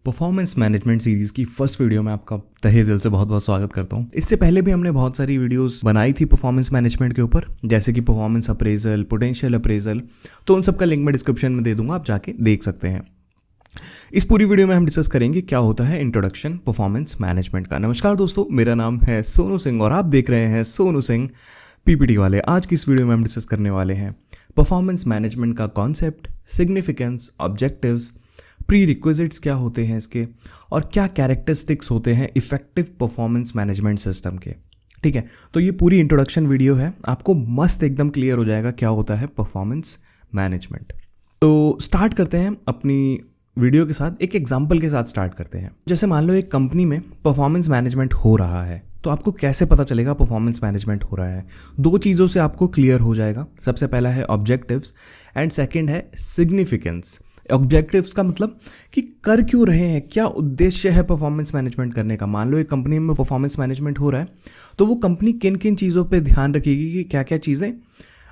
Performance management series की first video में आपका तहे दिल से बहुत बहुत स्वागत करता हूँ। इससे पहले भी हमने बहुत सारी वीडियोस बनाई थी परफॉर्मेंस मैनेजमेंट के ऊपर, जैसे कि परफॉर्मेंस अप्रेजल, पोटेंशियल अप्रेजल। तो उन सब का लिंक मैं डिस्क्रिप्शन में दे दूंगा, आप जाके देख सकते हैं। इस पूरी वीडियो में हम डिस्कस करेंगे क्या होता है इंट्रोडक्शन परफॉर्मेंस मैनेजमेंट का। नमस्कार दोस्तों, मेरा नाम है सोनू सिंह और आप देख रहे हैं सोनू सिंह पीपीटी वाले। आज की इस वीडियो में हम डिस्कस करने वाले हैं परफॉर्मेंस मैनेजमेंट का concept, significance, objectives, pre requisites क्या होते हैं इसके, और क्या कैरेक्टरिस्टिक्स होते हैं इफेक्टिव परफॉर्मेंस मैनेजमेंट सिस्टम के। ठीक है, तो ये पूरी इंट्रोडक्शन वीडियो है, आपको मस्त एकदम क्लियर हो जाएगा क्या होता है परफॉर्मेंस मैनेजमेंट। तो स्टार्ट करते हैं अपनी वीडियो के साथ, एक एग्जाम्पल के साथ स्टार्ट करते हैं। जैसे मान लो एक कंपनी में परफॉर्मेंस मैनेजमेंट हो रहा है, तो आपको कैसे पता चलेगा परफॉर्मेंस मैनेजमेंट हो रहा है? दो चीज़ों से आपको क्लियर हो जाएगा। सबसे पहला है ऑब्जेक्टिव्स एंड सेकंड है सिग्निफिकेंस। ऑब्जेक्टिव्स का मतलब कि कर क्यों रहे हैं, क्या उद्देश्य है परफॉर्मेंस मैनेजमेंट करने का। मान लो एक कंपनी में परफॉर्मेंस मैनेजमेंट हो रहा है, तो वो कंपनी किन किन चीज़ों पे ध्यान रखेगी कि क्या क्या चीज़ें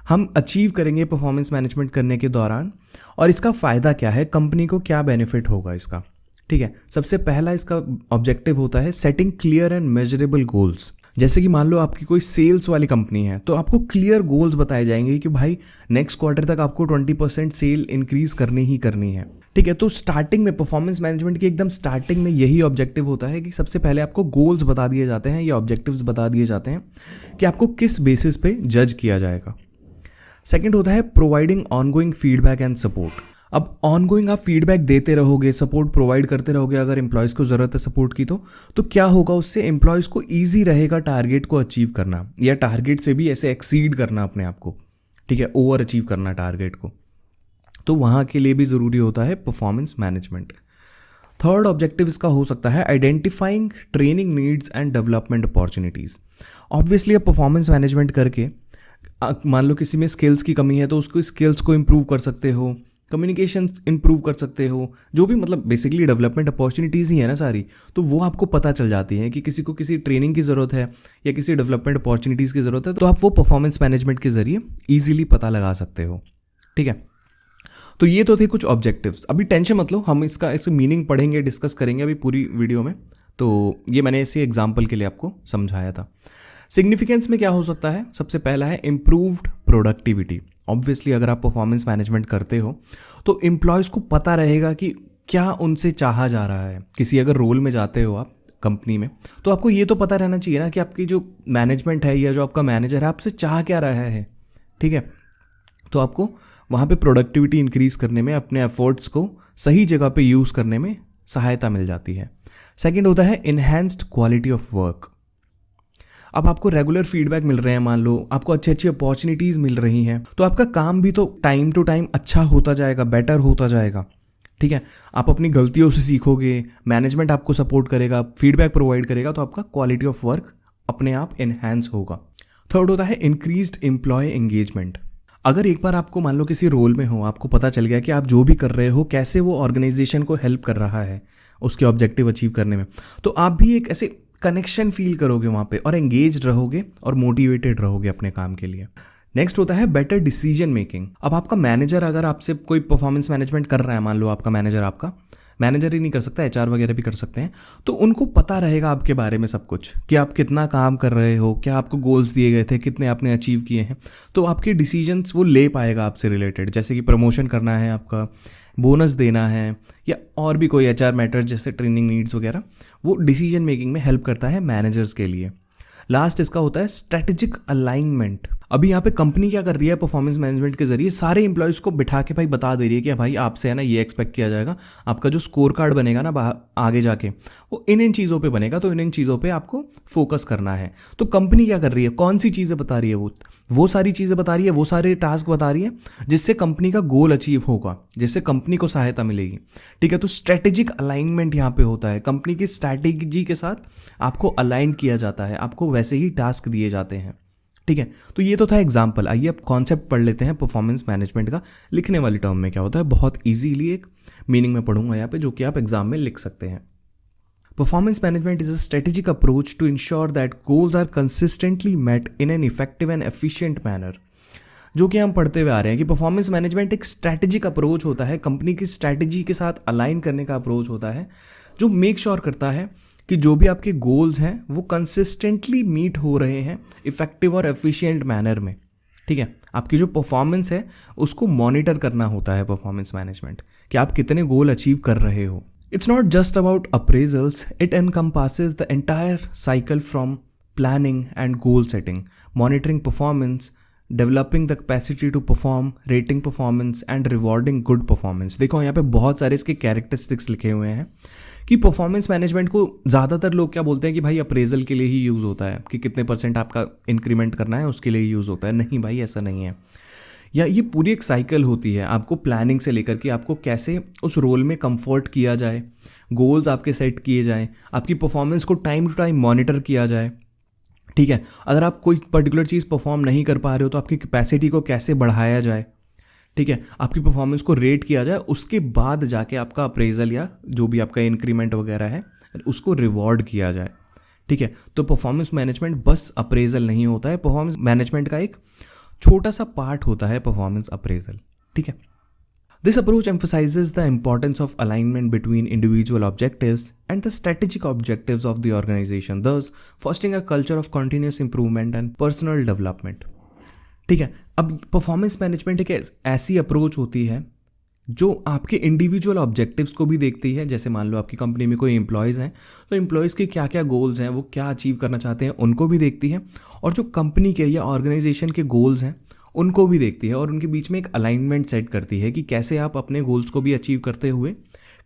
हम अचीव करेंगे परफॉर्मेंस मैनेजमेंट करने के दौरान, और इसका फ़ायदा क्या है, कंपनी को क्या बेनिफिट होगा इसका। ठीक है, सबसे पहला इसका ऑब्जेक्टिव होता है setting clear and measurable goals. जैसे कि मान लो आपकी कोई सेल्स वाली कंपनी है, तो आपको क्लियर गोल्स बताए जाएंगे कि भाई नेक्स्ट क्वार्टर तक आपको 20% सेल इंक्रीज करनी ही करनी है। ठीक है, तो स्टार्टिंग में परफॉर्मेंस मैनेजमेंट की एकदम स्टार्टिंग में यही ऑब्जेक्टिव होता है कि सबसे पहले आपको गोल्स बता दिए जाते हैं या ऑब्जेक्टिव्स बता दिए जाते हैं कि आपको किस बेसिस पे जज किया जाएगा। सेकेंड होता है providing ongoing feedback and support. अब ऑनगोइंग आप फीडबैक देते रहोगे, सपोर्ट प्रोवाइड करते रहोगे अगर एम्प्लॉयज़ को ज़रूरत है सपोर्ट की, तो क्या होगा, उससे एम्प्लॉयज़ को ईजी रहेगा टारगेट को अचीव करना, या टारगेट से भी ऐसे एक्सीड करना अपने आप को। ठीक है, ओवर अचीव करना टारगेट को। तो वहाँ के लिए भी ज़रूरी होता है परफॉर्मेंस मैनेजमेंट। थर्ड ऑब्जेक्टिव इसका हो सकता है identifying training needs and development opportunities. Obviously अब परफॉर्मेंस मैनेजमेंट करके मान लो किसी में स्किल्स की कमी है, तो उसको स्किल्स को इम्प्रूव कर सकते हो, कम्युनिकेशन इंप्रूव कर सकते हो, जो भी मतलब बेसिकली डेवलपमेंट अपॉर्चुनिटीज़ ही है ना सारी, तो वो आपको पता चल जाती है कि किसी को किसी ट्रेनिंग की ज़रूरत है या किसी डेवलपमेंट अपॉर्चुनिटीज़ की ज़रूरत है, तो आप वो परफॉर्मेंस मैनेजमेंट के जरिए ईजिली पता लगा सकते हो। ठीक है, तो ये तो थे कुछ ऑब्जेक्टिव्स। अभी टेंशन मत लो, हम इसका ऐसे मीनिंग पढ़ेंगे, डिस्कस करेंगे अभी पूरी वीडियो में। तो ये मैंने इसी एग्जाम्पल के लिए आपको समझाया था। सिग्निफिकेंस में क्या हो सकता है, सबसे पहला है इम्प्रूव्ड प्रोडक्टिविटी। ऑब्वियसली अगर आप परफॉर्मेंस मैनेजमेंट करते हो तो एम्प्लॉयज़ को पता रहेगा कि क्या उनसे चाहा जा रहा है। किसी अगर रोल में जाते हो आप कंपनी में, तो आपको ये तो पता रहना चाहिए ना कि आपकी जो मैनेजमेंट है या जो आपका मैनेजर है आपसे चाह क्या रहा है। ठीक है, तो आपको वहाँ पे प्रोडक्टिविटी इंक्रीज करने में, अपने एफर्ट्स को सही जगह पे यूज़ करने में सहायता मिल जाती है। सेकेंड होता है इन्हेंस्ड क्वालिटी ऑफ वर्क। अब आपको रेगुलर फीडबैक मिल रहे हैं, मान लो आपको अच्छी अच्छी अपॉर्चुनिटीज़ मिल रही हैं, तो आपका काम भी तो टाइम टू टाइम अच्छा होता जाएगा, बेटर होता जाएगा। ठीक है, आप अपनी गलतियों से सीखोगे, मैनेजमेंट आपको सपोर्ट करेगा, फीडबैक प्रोवाइड करेगा, तो आपका क्वालिटी ऑफ वर्क अपने आप इन्हेंस होगा। थर्ड होता है इंक्रीज्ड एम्प्लॉय एंगेजमेंट। अगर एक बार आपको मान लो किसी रोल में हो, आपको पता चल गया कि आप जो भी कर रहे हो कैसे वो ऑर्गेनाइजेशन को हेल्प कर रहा है उसके ऑब्जेक्टिव अचीव करने में, तो आप भी एक ऐसे कनेक्शन फील करोगे वहाँ पे, और एंगेज रहोगे और मोटिवेटेड रहोगे अपने काम के लिए। नेक्स्ट होता है बेटर डिसीजन मेकिंग। अब आपका मैनेजर अगर आपसे कोई परफॉर्मेंस मैनेजमेंट कर रहा है, मान लो आपका मैनेजर ही नहीं कर सकता, एचआर वगैरह भी कर सकते हैं, तो उनको पता रहेगा आपके बारे में सब कुछ कि आप कितना काम कर रहे हो, क्या आपको गोल्स दिए गए थे, कितने आपने अचीव किए हैं। तो आपके डिसीजंस वो ले पाएगा आपसे रिलेटेड, जैसे कि प्रमोशन करना है, आपका बोनस देना है, या और भी कोई एचआर मैटर जैसे ट्रेनिंग नीड्स वगैरह, वो डिसीजन मेकिंग में हेल्प करता है मैनेजर्स के लिए। लास्ट इसका होता है स्ट्रेटेजिक अलाइनमेंट। अभी यहाँ पे कंपनी क्या कर रही है, परफॉर्मेंस मैनेजमेंट के जरिए सारे एम्प्लॉयज़ को बिठा के भाई बता दे रही है कि भाई आपसे है ना ये एक्सपेक्ट किया जाएगा, आपका जो स्कोर कार्ड बनेगा ना आगे जाके वो इन चीज़ों पे बनेगा, तो इन चीज़ों पे आपको फोकस करना है। तो कंपनी क्या कर रही है, कौन सी चीज़ें बता रही है, वो सारी चीज़ें बता रही है, वो सारे टास्क बता रही है जिससे कंपनी का गोल अचीव होगा, जिससे कंपनी को सहायता मिलेगी। ठीक है, तो स्ट्रेटेजिक अलाइनमेंट यहाँ पे होता है, कंपनी की स्ट्रैटेजी के साथ आपको अलाइन किया जाता है, आपको वैसे ही टास्क दिए जाते हैं। ठीक है, तो ये तो था एग्जाम्पल। आइए अब कॉन्सेप्ट पढ़ लेते हैं परफॉर्मेंस मैनेजमेंट का। लिखने वाली टर्म में क्या होता है, बहुत इजीली एक मीनिंग में पढ़ूंगा यहाँ पे, जो कि आप एग्जाम में लिख सकते हैं। Performance management is a strategic approach to ensure that goals are consistently met in an effective and efficient manner. जो कि हम पढ़ते हुए आ रहे हैं कि परफॉर्मेंस मैनेजमेंट एक स्ट्रैटेजिक अप्रोच होता है, कंपनी की स्ट्रैटेजी के साथ अलाइन करने का अप्रोच होता है, जो मेक श्योर करता है कि जो भी आपके गोल्स हैं वो कंसिस्टेंटली मीट हो रहे हैं इफेक्टिव और एफिशिएंट मैनर में। ठीक है, आपकी जो परफॉर्मेंस है उसको मॉनिटर करना होता है परफॉर्मेंस मैनेजमेंट, कि आप कितने गोल अचीव कर रहे हो। It's not just about appraisals, it encompasses the entire cycle from planning and goal setting, monitoring performance, developing the capacity to perform, rating performance and rewarding good performance. देखो यहाँ पे बहुत सारे इसके कैरेक्टरिस्टिक्स लिखे हुए हैं कि परफॉर्मेंस मैनेजमेंट को ज़्यादातर लोग क्या बोलते हैं कि भाई अप्रेजल के लिए ही यूज़ होता है, कि कितने % आपका इंक्रीमेंट करना है उसके लिए यूज़ होता है। नहीं भाई, ऐसा नहीं है। या ये पूरी एक साइकिल होती है, आपको प्लानिंग से लेकर के आपको कैसे उस रोल में कंफर्ट किया जाए, गोल्स आपके सेट किए जाएँ, आपकी परफॉर्मेंस को टाइम टू टाइम मॉनिटर किया जाए। ठीक है, अगर आप कोई पर्टिकुलर चीज़ परफॉर्म नहीं कर पा रहे हो तो आपकी कैपेसिटी को कैसे बढ़ाया जाए। ठीक है, आपकी परफॉर्मेंस को रेट किया जाए, उसके बाद जाके आपका अप्रेजल या जो भी आपका इंक्रीमेंट वगैरह है उसको रिवॉर्ड किया जाए। ठीक है, तो परफॉर्मेंस मैनेजमेंट बस अप्रेजल नहीं होता है, परफॉर्मेंस मैनेजमेंट का एक छोटा सा पार्ट होता है परफॉर्मेंस अप्रेजल। ठीक है, this approach emphasizes the importance of alignment between individual objectives and the strategic objectives of the organization, thus fostering a culture of continuous improvement and personal development. ठीक है, अब परफॉर्मेंस मैनेजमेंट एक ऐसी approach होती है जो आपके इंडिविजुअल ऑब्जेक्टिव्स को भी देखती है। जैसे मान लो आपकी कंपनी में कोई एम्प्लॉयज़ हैं तो एम्प्लॉयज़ के क्या क्या गोल्स हैं, वो क्या अचीव करना चाहते हैं, उनको भी देखती है, और जो कंपनी के या ऑर्गेनाइजेशन के गोल्स हैं उनको भी देखती है, और उनके बीच में एक अलाइनमेंट सेट करती है कि कैसे आप अपने गोल्स को भी अचीव करते हुए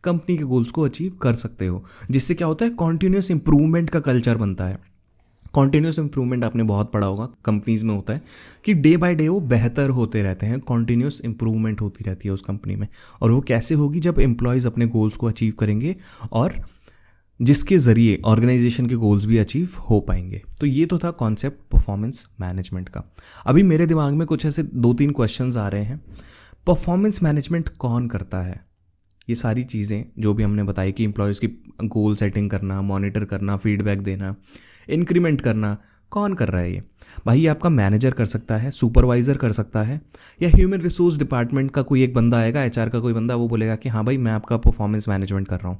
कंपनी के गोल्स को अचीव कर सकते हो। जिससे क्या होता है, कॉन्टिन्यूस इंप्रूवमेंट का कल्चर बनता है। कॉन्टिन्यूस इंप्रूवमेंट आपने बहुत पढ़ा होगा, कंपनीज में होता है कि डे बाय डे वो बेहतर होते रहते हैं, कॉन्टिन्यूस इंप्रूवमेंट होती रहती है उस कंपनी में। और वो कैसे होगी, जब एम्प्लॉयज़ अपने गोल्स को अचीव करेंगे और जिसके ज़रिए ऑर्गेनाइजेशन के गोल्स भी अचीव हो पाएंगे। तो ये तो था कॉन्सेप्ट परफॉर्मेंस मैनेजमेंट का। अभी मेरे दिमाग में कुछ ऐसे 2-3 क्वेश्चंस आ रहे हैं। परफॉर्मेंस मैनेजमेंट कौन करता है? ये सारी चीज़ें जो भी हमने बताई कि एम्प्लॉयज़ की गोल सेटिंग करना, मॉनिटर करना, फीडबैक देना, इंक्रीमेंट करना, कौन कर रहा है ये? भाई ये आपका मैनेजर कर सकता है, सुपरवाइज़र कर सकता है, या ह्यूमन रिसोर्स डिपार्टमेंट का कोई एक बंदा आएगा, HR का कोई बंदा, वो बोलेगा कि हाँ भाई मैं आपका परफॉर्मेंस मैनेजमेंट कर रहा हूँ।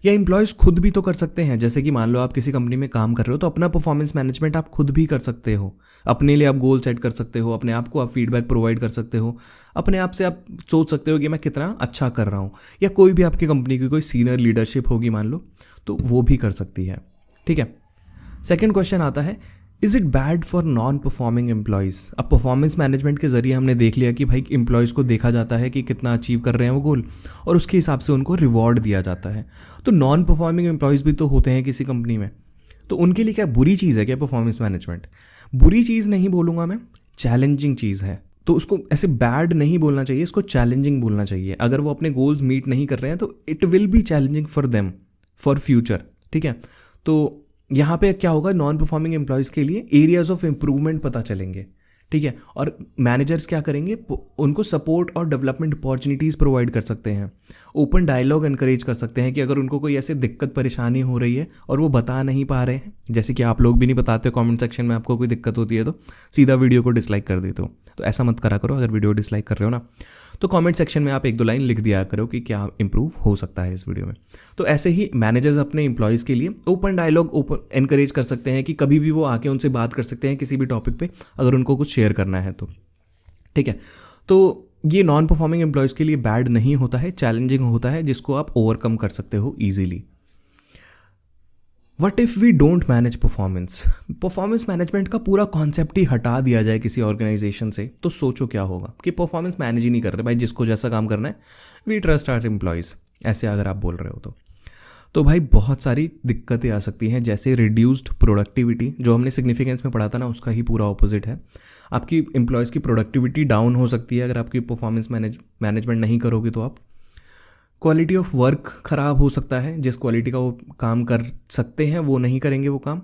या एम्प्लॉयज़ खुद भी तो कर सकते हैं। जैसे कि मान लो आप किसी कंपनी में काम कर रहे हो तो अपना परफॉर्मेंस मैनेजमेंट आप खुद भी कर सकते हो, अपने लिए आप गोल सेट कर सकते हो, अपने आप को आप फीडबैक प्रोवाइड कर सकते हो, अपने आप से आप सोच सकते हो कि मैं कितना अच्छा कर रहा हूँ। या कोई भी आपकी कंपनी की कोई सीनियर लीडरशिप होगी मान लो, तो वो भी कर सकती है। ठीक है, सेकेंड क्वेश्चन आता है, is it bad for non performing employees? अब परफॉर्मेंस मैनेजमेंट के जरिए हमने देख लिया कि भाई एम्प्लॉयज़ को देखा जाता है कि कितना अचीव कर रहे हैं वो गोल, और उसके हिसाब से उनको रिवॉर्ड दिया जाता है। तो नॉन परफॉर्मिंग एम्प्लॉयज़ भी तो होते हैं किसी कंपनी में, तो उनके लिए क्या बुरी चीज़ है क्या परफॉर्मेंस मैनेजमेंट? बुरी चीज़ नहीं बोलूँगा मैं, चैलेंजिंग चीज़ है। तो उसको ऐसे बैड नहीं बोलना चाहिए, इसको चैलेंजिंग बोलना चाहिए। अगर वो अपने गोल्स मीट नहीं कर रहे हैं तो it will be challenging for them for future. ठीक है, तो यहाँ पे क्या होगा, नॉन परफॉर्मिंग एम्प्लॉयज़ के लिए एरियाज ऑफ इम्प्रूवमेंट पता चलेंगे। ठीक है, और मैनेजर्स क्या करेंगे, उनको सपोर्ट और डेवलपमेंट अपॉर्चुनिटीज़ प्रोवाइड कर सकते हैं, ओपन डायलॉग एनकरेज कर सकते हैं कि अगर उनको कोई ऐसे दिक्कत परेशानी हो रही है और वो बता नहीं पा रहे हैं, जैसे कि आप लोग भी नहीं बताते कमेंट सेक्शन में, आपको कोई दिक्कत होती है तो सीधा वीडियो को डिसलाइक कर देते हो। तो ऐसा मत करा करो, अगर वीडियो डिसलाइक कर रहे हो ना तो कमेंट सेक्शन में आप 1-2 लाइन लिख दिया करो कि क्या इंप्रूव हो सकता है इस वीडियो में। तो ऐसे ही मैनेजर्स अपने एम्प्लॉयज़ के लिए ओपन डायलॉग एनकरेज कर सकते हैं कि कभी भी वो आके उनसे बात कर सकते हैं किसी भी टॉपिक पे, अगर उनको कुछ शेयर करना है तो। ठीक है, तो ये नॉन परफॉर्मिंग एम्प्लॉयज़ के लिए बैड नहीं होता है, चैलेंजिंग होता है, जिसको आप ओवरकम कर सकते हो easily. What if we don't manage performance? Performance management का पूरा कॉन्सेप्ट ही हटा दिया जाए किसी ऑर्गेनाइजेशन से, तो सोचो क्या होगा कि परफॉर्मेंस मैनेज ही नहीं कर रहे भाई, जिसको जैसा काम करना है, वी ट्रस्ट आवर एम्प्लॉयज़, ऐसे अगर आप बोल रहे हो तो भाई बहुत सारी दिक्कतें आ सकती हैं। जैसे रिड्यूस्ड प्रोडक्टिविटी, जो हमने सिग्निफिकेंस में पढ़ा था ना, उसका ही पूरा ऑपोजिट है। आपकी एम्प्लॉयज़ की प्रोडक्टिविटी डाउन हो सकती है अगर आपकी परफॉर्मेंस मैनेजमेंट नहीं करोगे तो आप। क्वालिटी ऑफ वर्क ख़राब हो सकता है, जिस क्वालिटी का वो काम कर सकते हैं वो नहीं करेंगे वो काम।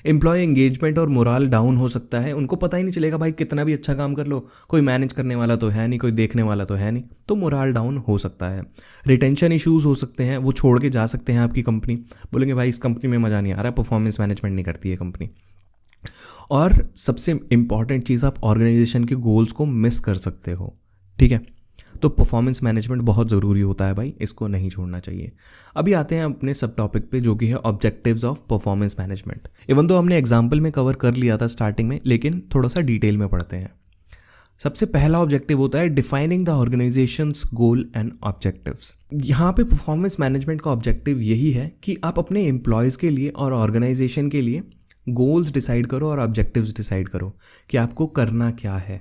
एम्प्लॉय एंगेजमेंट और मोराल डाउन हो सकता है, उनको पता ही नहीं चलेगा भाई कितना भी अच्छा काम कर लो, कोई मैनेज करने वाला तो है नहीं, कोई देखने वाला तो है नहीं, तो मोराल डाउन हो सकता है। रिटेंशन इश्यूज़ हो सकते हैं, वो छोड़ के जा सकते हैं आपकी कंपनी, बोलेंगे भाई इस कंपनी में मज़ा नहीं आ रहा, परफॉर्मेंस मैनेजमेंट नहीं करती है कंपनी। और सबसे इम्पॉर्टेंट चीज़, आप ऑर्गेनाइजेशन के गोल्स को मिस कर सकते हो, ठीक है। तो परफॉर्मेंस मैनेजमेंट बहुत ज़रूरी होता है भाई, इसको नहीं छोड़ना चाहिए। अभी आते हैं अपने सब टॉपिक पे, जो कि है objectives of performance management. Even तो हमने एग्जाम्पल में कवर कर लिया था स्टार्टिंग में, लेकिन थोड़ा सा डिटेल में पढ़ते हैं। सबसे पहला ऑब्जेक्टिव होता है defining the organisations goal and objectives. यहाँ पे परफॉर्मेंस मैनेजमेंट का ऑब्जेक्टिव यही है कि आप अपने एम्प्लॉयज़ के लिए और ऑर्गेनाइजेशन के लिए गोल्स डिसाइड करो और ऑब्जेक्टिव्स डिसाइड करो कि आपको करना क्या है,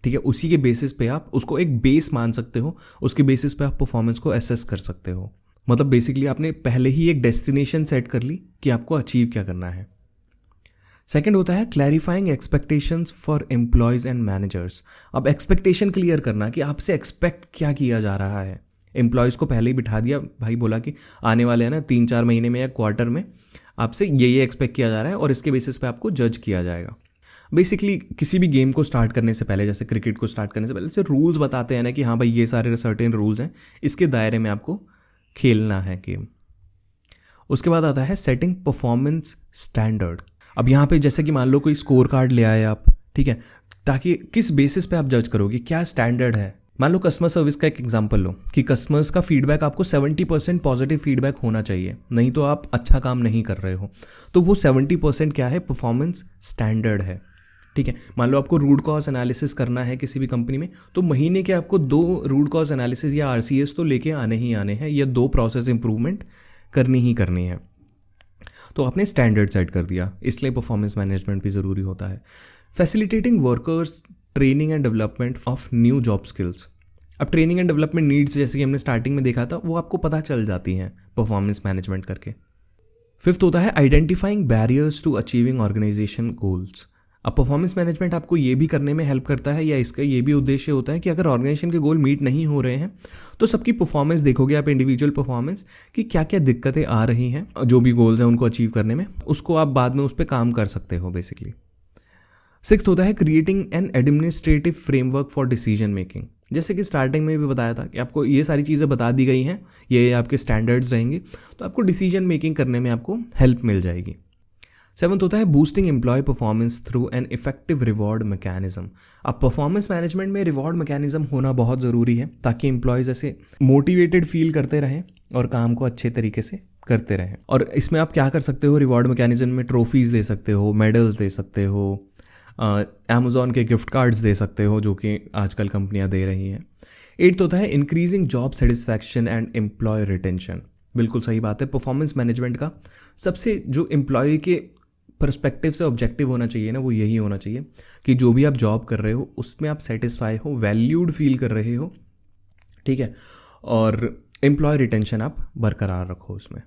ठीक है। उसी के बेसिस पे आप उसको एक बेस मान सकते हो, उसके बेसिस पे आप परफॉर्मेंस को असेस कर सकते हो। मतलब बेसिकली आपने पहले ही एक डेस्टिनेशन सेट कर ली कि आपको अचीव क्या करना है। सेकंड होता है clarifying expectations for employees and managers. अब एक्सपेक्टेशन क्लियर करना कि आपसे एक्सपेक्ट क्या किया जा रहा है। एम्प्लॉयज़ को पहले ही बिठा दिया भाई, बोला कि आने वाले हैं ना 3-4 महीने में या क्वार्टर में आपसे ये एक्सपेक्ट किया जा रहा है और इसके बेसिस पे आपको जज किया जाएगा। बेसिकली किसी भी गेम को स्टार्ट करने से पहले, जैसे क्रिकेट को स्टार्ट करने से पहले से रूल्स बताते हैं ना कि हाँ भाई ये सारे सर्टेन रूल्स हैं, इसके दायरे में आपको खेलना है गेम। उसके बाद आता है सेटिंग परफॉर्मेंस स्टैंडर्ड। अब यहाँ पे जैसे कि मान लो कोई स्कोर कार्ड ले आए आप, ठीक है, ताकि किस बेसिस पे आप जज करोगे क्या स्टैंडर्ड है। मान लो कस्टमर सर्विस का एक एग्जांपल लो कि कस्टमर्स का फीडबैक आपको 70% पॉजिटिव फीडबैक होना चाहिए, नहीं तो आप अच्छा काम नहीं कर रहे हो। तो वो 70% क्या है, परफॉर्मेंस स्टैंडर्ड है, ठीक है। मान लो आपको रूट कॉज एनालिसिस करना है किसी भी कंपनी में, तो महीने के आपको 2 रूट कॉज एनालिसिस या RCS तो लेके आने ही आने हैं, या 2 प्रोसेस इंप्रूवमेंट करनी ही करनी है। तो आपने स्टैंडर्ड सेट कर दिया, इसलिए परफॉर्मेंस मैनेजमेंट भी ज़रूरी होता है। Facilitating workers training and development of new job skills. अब ट्रेनिंग एंड डेवलपमेंट नीड्स जैसे कि हमने स्टार्टिंग में देखा था, वो आपको पता चल जाती हैं परफॉर्मेंस मैनेजमेंट करके। फिफ्थ होता है identifying barriers to achieving organisation goals. अब परफॉर्मेंस मैनेजमेंट आपको ये भी करने में हेल्प करता है, या इसका ये भी उद्देश्य होता है कि अगर ऑर्गेनाइजेशन के गोल मीट नहीं हो रहे हैं तो सबकी परफॉर्मेंस देखोगे आप, इंडिविजुअल परफॉर्मेंस, कि क्या क्या दिक्कतें आ रही हैं जो भी गोल्स हैं उनको अचीव करने में, उसको आप बाद में उस पर काम कर सकते हो बेसिकली। सिक्स्थ होता है creating an administrative framework for decision making. जैसे कि स्टार्टिंग में भी बताया था कि आपको ये सारी चीज़ें बता दी गई हैं, ये आपके स्टैंडर्ड्स रहेंगे, तो आपको डिसीजन मेकिंग करने में आपको हेल्प मिल जाएगी। सेवंथ होता है boosting employee performance through an effective reward mechanism. अब परफॉर्मेंस मैनेजमेंट में रिवॉर्ड मैकेनिज्म होना बहुत ज़रूरी है, ताकि एम्प्लॉयज़ ऐसे मोटिवेटेड फील करते रहें और काम को अच्छे तरीके से करते रहें। और इसमें आप क्या कर सकते हो, रिवॉर्ड मैकेनिज्म में ट्रॉफीज़ दे सकते हो, मेडल्स दे सकते हो, अमेज़ॉन के गिफ्ट कार्ड्स दे सकते हो, जो कि आजकल कंपनियां दे रही हैं। एट्थ होता है increasing job satisfaction and employee retention. बिल्कुल सही बात है, परफॉर्मेंस मैनेजमेंट का सबसे जो एम्प्लॉय के पर्सपेक्टिव से ऑब्जेक्टिव होना चाहिए ना, वो यही होना चाहिए कि जो भी आप जॉब कर रहे हो उसमें आप सेटिस्फाई हो, वैल्यूड फील कर रहे हो, ठीक है, और एम्प्लॉय रिटेंशन आप बरकरार रखो उसमें।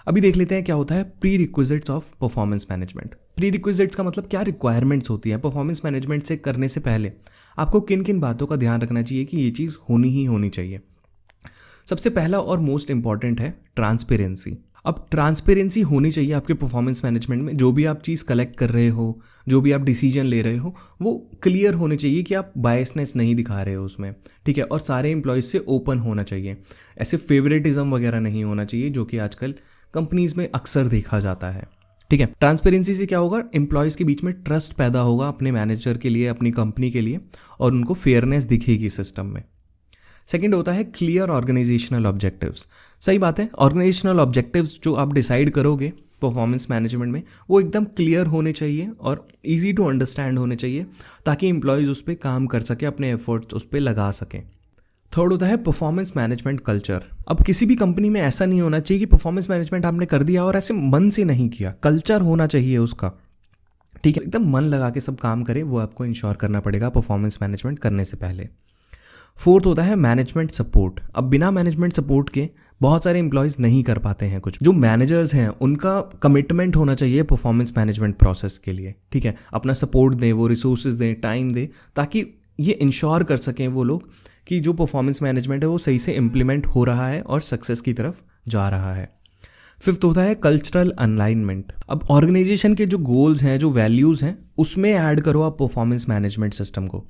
अभी देख लेते हैं क्या होता है pre requisites of performance management. Pre requisites का मतलब क्या रिक्वायरमेंट्स होती हैं परफॉर्मेंस मैनेजमेंट से करने से पहले आपको किन किन बातों का ध्यान रखना चाहिए कि ये चीज़ होनी ही होनी चाहिए। सबसे पहला और मोस्ट इंपॉर्टेंट है ट्रांसपेरेंसी। अब ट्रांसपेरेंसी होनी चाहिए आपके परफॉर्मेंस मैनेजमेंट में। जो भी आप चीज़ कलेक्ट कर रहे हो, जो भी आप डिसीजन ले रहे हो, वो क्लियर होने चाहिए कि आप बायसनेस नहीं दिखा रहे हो उसमें, ठीक है। और सारे एम्प्लॉयज़ से ओपन होना चाहिए, ऐसे फेवरेटिज्म वगैरह नहीं होना चाहिए जो कि आजकल कंपनीज में अक्सर देखा जाता है, ठीक है। ट्रांसपेरेंसी से क्या होगा, एम्प्लॉयज़ के बीच में ट्रस्ट पैदा होगा अपने मैनेजर के लिए, अपनी कंपनी के लिए, और उनको फेयरनेस दिखेगी सिस्टम में। सेकंड होता है क्लियर ऑर्गेनाइजेशनल ऑब्जेक्टिव्स। सही बात है, ऑर्गेनाइजेशनल ऑब्जेक्टिव्स जो आप डिसाइड करोगे परफॉर्मेंस मैनेजमेंट में, वो एकदम क्लियर होने चाहिए और इजी टू अंडरस्टैंड होने चाहिए, ताकि एम्प्लॉयज़ उस पर काम कर सके, अपने एफर्ट्स उस पर लगा सकें। थर्ड होता है परफॉर्मेंस मैनेजमेंट कल्चर। अब किसी भी कंपनी में ऐसा नहीं होना चाहिए कि परफॉर्मेंस मैनेजमेंट आपने कर दिया और ऐसे मन से नहीं किया, कल्चर होना चाहिए उसका, ठीक है, एकदम मन लगा के सब काम करें, वो आपको इंश्योर करना पड़ेगा परफॉर्मेंस मैनेजमेंट करने से पहले। फोर्थ होता है मैनेजमेंट सपोर्ट। अब बिना मैनेजमेंट सपोर्ट के बहुत सारे एम्प्लॉयज़ नहीं कर पाते हैं कुछ। जो मैनेजर्स हैं उनका कमिटमेंट होना चाहिए परफॉर्मेंस मैनेजमेंट प्रोसेस के लिए, ठीक है, अपना सपोर्ट दें, वो रिसोर्सेज दें, टाइम दें, ताकि ये इंश्योर कर सकें वो लोग कि जो परफॉर्मेंस मैनेजमेंट है वो सही से इम्प्लीमेंट हो रहा है और सक्सेस की तरफ जा रहा है। फिफ्थ होता है कल्चरल अलाइनमेंट। अब ऑर्गेनाइजेशन के जो गोल्स हैं, जो वैल्यूज़ हैं, उसमें ऐड करो आप परफॉर्मेंस मैनेजमेंट सिस्टम को,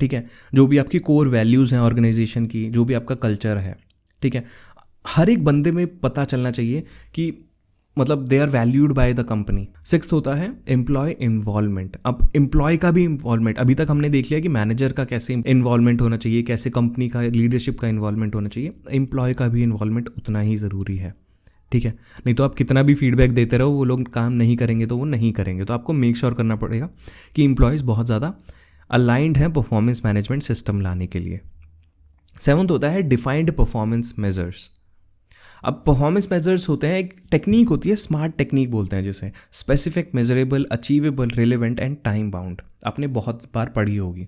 ठीक है। जो भी आपकी कोर वैल्यूज़ हैं ऑर्गेनाइजेशन की, जो भी आपका कल्चर है, ठीक है, हर एक बंदे में पता चलना चाहिए कि मतलब they are valued by the company. Sixth होता है एम्प्लॉय इन्वॉल्वमेंट। अब एम्प्लॉय का भी इन्वॉल्वमेंट, अभी तक हमने देख लिया कि मैनेजर का कैसे इन्वॉल्वमेंट होना चाहिए, कैसे कंपनी का लीडरशिप का इन्वॉल्वमेंट होना चाहिए, एम्प्लॉय का भी इन्वॉल्वमेंट उतना ही ज़रूरी है, ठीक है। नहीं तो आप कितना भी फीडबैक देते रहो, वो लोग काम नहीं करेंगे तो वो नहीं करेंगे। तो आपको मेक श्योर करना पड़ेगा कि एम्प्लॉयज़ बहुत ज़्यादा अलाइंड हैं परफॉर्मेंस मैनेजमेंट सिस्टम लाने के लिए। सेवंथ होता है डिफाइंड परफॉर्मेंस मेजर्स। अब परफॉर्मेंस मेजर्स होते हैं, एक टेक्निक होती है, स्मार्ट टेक्निक बोलते हैं जिसे, specific, measurable, achievable, relevant and time bound. आपने बहुत बार पढ़ी होगी।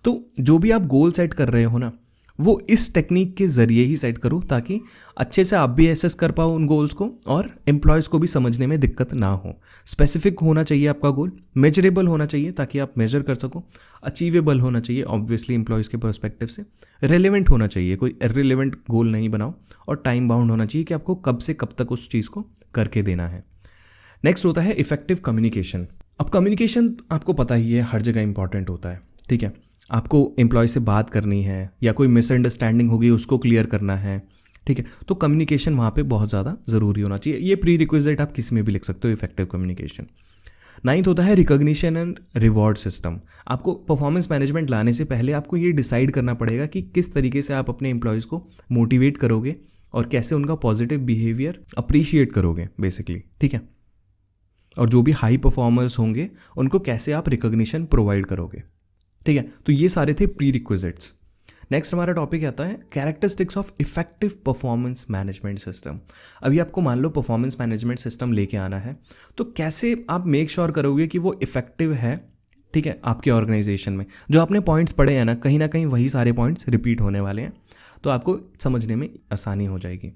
तो जो भी आप गोल सेट कर रहे हो ना, वो इस टेक्निक के ज़रिए ही सेट करो ताकि अच्छे से आप भी एसेस कर पाओ उन गोल्स को और एम्प्लॉयज़ को भी समझने में दिक्कत ना हो। स्पेसिफिक होना चाहिए आपका गोल, मेजरेबल होना चाहिए ताकि आप मेजर कर सको, अचीवेबल होना चाहिए ऑब्वियसली एम्प्लॉयज़ के पर्सपेक्टिव से, रेलेवेंट होना चाहिए, कोई इररिलेवेंट गोल नहीं बनाओ, और टाइम बाउंड होना चाहिए कि आपको कब से कब तक उस चीज़ को करके देना है। नेक्स्ट होता है इफेक्टिव कम्युनिकेशन। अब कम्युनिकेशन आपको पता ही है हर जगह इंपॉर्टेंट होता है, ठीक है। आपको एम्प्लॉय से बात करनी है या कोई मिसअंडरस्टैंडिंग होगी उसको क्लियर करना है, ठीक है। तो कम्युनिकेशन वहाँ पे बहुत ज़्यादा ज़रूरी होना चाहिए। ये प्री रिक्विजिट आप किसी में भी लिख सकते हो, इफेक्टिव कम्युनिकेशन। नाइन्थ होता है रिकॉग्निशन एंड रिवॉर्ड सिस्टम। आपको परफॉर्मेंस मैनेजमेंट लाने से पहले आपको ये डिसाइड करना पड़ेगा कि किस तरीके से आप अपने एम्प्लॉयज़ को मोटिवेट करोगे और कैसे उनका पॉजिटिव बिहेवियर अप्रिशिएट करोगे बेसिकली, ठीक है। और जो भी हाई परफॉर्मर्स होंगे उनको कैसे आप रिकॉग्निशन प्रोवाइड करोगे, ठीक है। तो ये सारे थे प्री रिक्विजिट्स। नेक्स्ट हमारा टॉपिक आता है characteristics of effective performance management system. अभी आपको मान लो परफॉर्मेंस मैनेजमेंट सिस्टम लेके आना है, तो कैसे आप मेक श्योर करोगे कि वो इफेक्टिव है, ठीक है, आपके ऑर्गेनाइजेशन में। जो आपने पॉइंट्स पढ़े हैं ना कहीं वही सारे पॉइंट्स रिपीट होने वाले हैं, तो आपको समझने में आसानी हो जाएगी।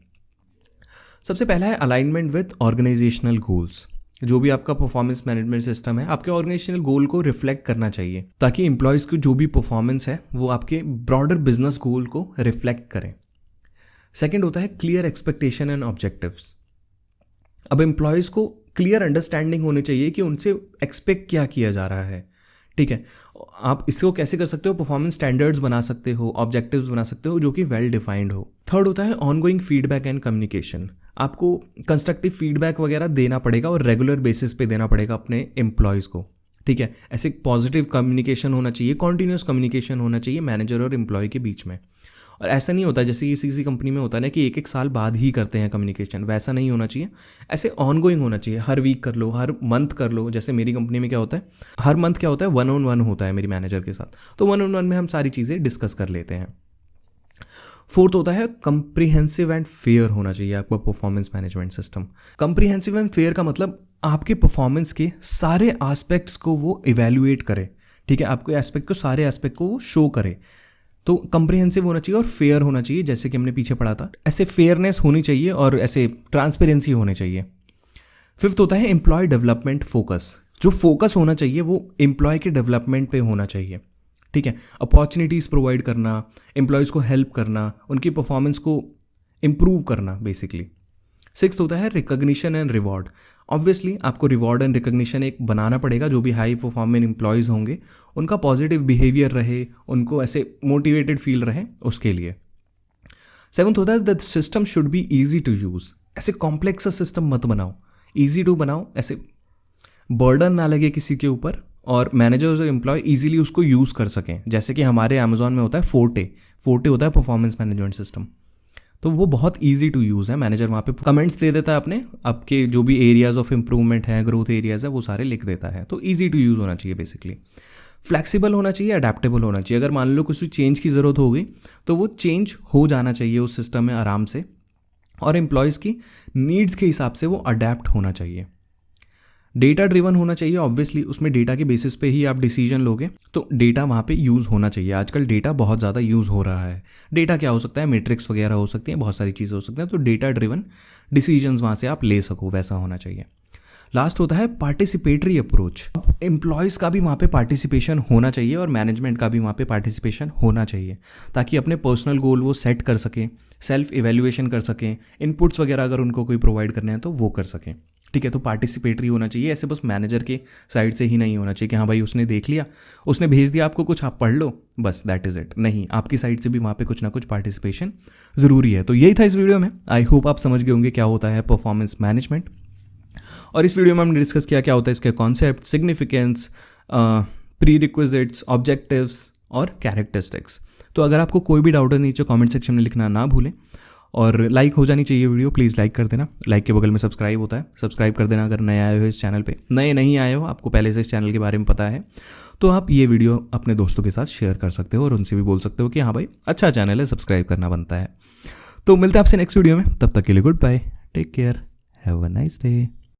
सबसे पहला है अलाइनमेंट विद ऑर्गेनाइजेशनल गोल्स। जो भी आपका परफॉर्मेंस मैनेजमेंट सिस्टम है आपके ऑर्गेनाइजेशनल गोल को रिफ्लेक्ट करना चाहिए ताकि एम्प्लॉयज़ की जो भी परफॉर्मेंस है वो आपके ब्रॉडर बिजनेस गोल को रिफ्लेक्ट करें। सेकंड होता है क्लियर एक्सपेक्टेशन एंड ऑब्जेक्टिव्स। अब एम्प्लॉयज़ को क्लियर अंडरस्टैंडिंग होनी चाहिए कि उनसे एक्सपेक्ट क्या किया जा रहा है, ठीक है। आप इसको कैसे कर सकते हो, परफॉर्मेंस स्टैंडर्ड्स बना सकते हो, ऑब्जेक्टिव्स बना सकते हो जो कि वेल डिफाइंड हो। थर्ड होता है ऑनगोइंग फीडबैक एंड कम्युनिकेशन। आपको कंस्ट्रक्टिव फीडबैक वगैरह देना पड़ेगा और रेगुलर बेसिस पे देना पड़ेगा अपने एम्प्लॉयज़ को, ठीक है। ऐसे पॉजिटिव कम्युनिकेशन होना चाहिए, कॉन्टीन्यूस कम्युनिकेशन होना चाहिए मैनेजर और एम्प्लॉय के बीच में। और ऐसा नहीं होता जैसे किसी कंपनी में होता है ना कि एक साल बाद ही करते हैं कम्युनिकेशन, वैसा नहीं होना चाहिए। ऐसे ऑनगोइंग होना चाहिए, हर वीक कर लो, हर मंथ कर लो। जैसे मेरी कंपनी में क्या होता है, हर मंथ क्या होता है, 1-on-1 होता है मेरी मैनेजर के साथ, तो 1-on-1 में हम सारी चीज़ें डिस्कस कर लेते हैं। फोर्थ होता है कंप्रीहेंसिव एंड फेयर होना चाहिए आपका performance management system. Comprehensive and fair का मतलब आपके परफॉर्मेंस के सारे एस्पेक्ट्स को वो इवेल्युएट करे, ठीक है। आपके एस्पेक्ट को, सारे एस्पेक्ट को वो शो करे। तो कंप्रीहेंसिव होना चाहिए और फेयर होना चाहिए, जैसे कि हमने पीछे पढ़ा था। ऐसे फेयरनेस होनी चाहिए और ऐसे ट्रांसपेरेंसी होनी चाहिए। फिफ्थ होता है एम्प्लॉय डेवलपमेंट फोकस। जो फोकस होना चाहिए वो एम्प्लॉय के डेवलपमेंट पे होना चाहिए, ठीक है। अपॉर्चुनिटीज़ प्रोवाइड करना, एम्प्लॉयज़ को हेल्प करना, उनकी परफॉर्मेंस को इम्प्रूव करना बेसिकली। सिक्स्थ होता है रिकॉग्निशन एंड रिवॉर्ड। ऑब्वियसली आपको रिवॉर्ड एंड रिकॉग्निशन एक बनाना पड़ेगा। जो भी हाई परफॉर्मिंग एम्प्लॉयज़ होंगे उनका पॉजिटिव बिहेवियर रहे, उनको ऐसे मोटिवेटेड फील रहे, उसके लिए। सेवंथ होता है the system should be easy to use. ऐसे कॉम्प्लेक्स सा सिस्टम मत बनाओ, ईजी टू बनाओ, ऐसे बर्डन ना लगे किसी के ऊपर और मैनेजर्स और एम्प्लॉय इजीली उसको यूज़ कर सकें। जैसे कि हमारे अमेजॉन में होता है फोर्टे होता है परफॉर्मेंस मैनेजमेंट सिस्टम, तो वो बहुत इजी टू यूज़ है। मैनेजर वहाँ पे कमेंट्स दे देता है अपने, आपके जो भी एरियाज ऑफ इंप्रूवमेंट है, ग्रोथ एरियाज है, वो सारे लिख देता है। तो इजी टू यूज़ होना चाहिए बेसिकली। फ्लैक्सिबल होना चाहिए, अडेप्टेबल होना चाहिए। अगर मान लो कुछ चेंज की ज़रूरत होगी तो वो चेंज हो जाना चाहिए उस सिस्टम में आराम से, और एम्प्लॉयज़ की नीड्स के हिसाब से वो अडेप्ट होना चाहिए। डेटा ड्रिवन होना चाहिए, ऑब्वियसली उसमें डेटा के बेसिस पे ही आप डिसीजन लोगे, तो डेटा वहाँ पे यूज़ होना चाहिए। आजकल डेटा बहुत ज़्यादा यूज़ हो रहा है। डेटा क्या हो सकता है, मैट्रिक्स वगैरह हो सकती हैं, बहुत सारी चीज़ें हो सकती हैं। तो डेटा ड्रिवन डिसीजंस वहाँ से आप ले सको, वैसा होना चाहिए। लास्ट होता है पार्टिसिपेटरी अप्रोच। एम्प्लॉयज़ का भी वहाँ पे पार्टिसिपेशन होना चाहिए और मैनेजमेंट का भी वहाँ पे पार्टिसिपेशन होना चाहिए, ताकि अपने पर्सनल गोल वो सेट कर सकें, सेल्फ इवेल्युएशन कर सकें, इनपुट्स वगैरह अगर उनको कोई प्रोवाइड करने हैं तो वो कर सकें, ठीक है। तो पार्टिसिपेटरी होना चाहिए। ऐसे बस मैनेजर के साइड से ही नहीं होना चाहिए कि हाँ भाई उसने देख लिया, उसने भेज दिया आपको कुछ, आप पढ़ लो, बस दैट इज़ इट। नहीं, आपकी साइड से भी वहाँ पे कुछ ना कुछ पार्टिसिपेशन ज़रूरी है। तो यही था इस वीडियो में। आई होप आप समझ गए होंगे क्या होता है परफॉर्मेंस मैनेजमेंट। और इस वीडियो में हमने डिस्कस किया क्या होता है इसके concept, significance, pre requisites, objectives और कैरेक्टरिस्टिक्स। तो अगर आपको कोई भी डाउट है नीचे कमेंट सेक्शन में लिखना ना भूलें, और लाइक हो जानी चाहिए वीडियो, प्लीज़ लाइक कर देना। लाइक के बगल में सब्सक्राइब होता है, सब्सक्राइब कर देना अगर नए आए हो इस चैनल पे। नए नहीं आए हो, आपको पहले से इस चैनल के बारे में पता है, तो आप ये वीडियो अपने दोस्तों के साथ शेयर कर सकते हो और उनसे भी बोल सकते हो कि हाँ भाई अच्छा चैनल है, सब्सक्राइब करना बनता है। तो मिलते हैं आपसे नेक्स्ट वीडियो में, तब तक के लिए good bye, take care, have a nice day.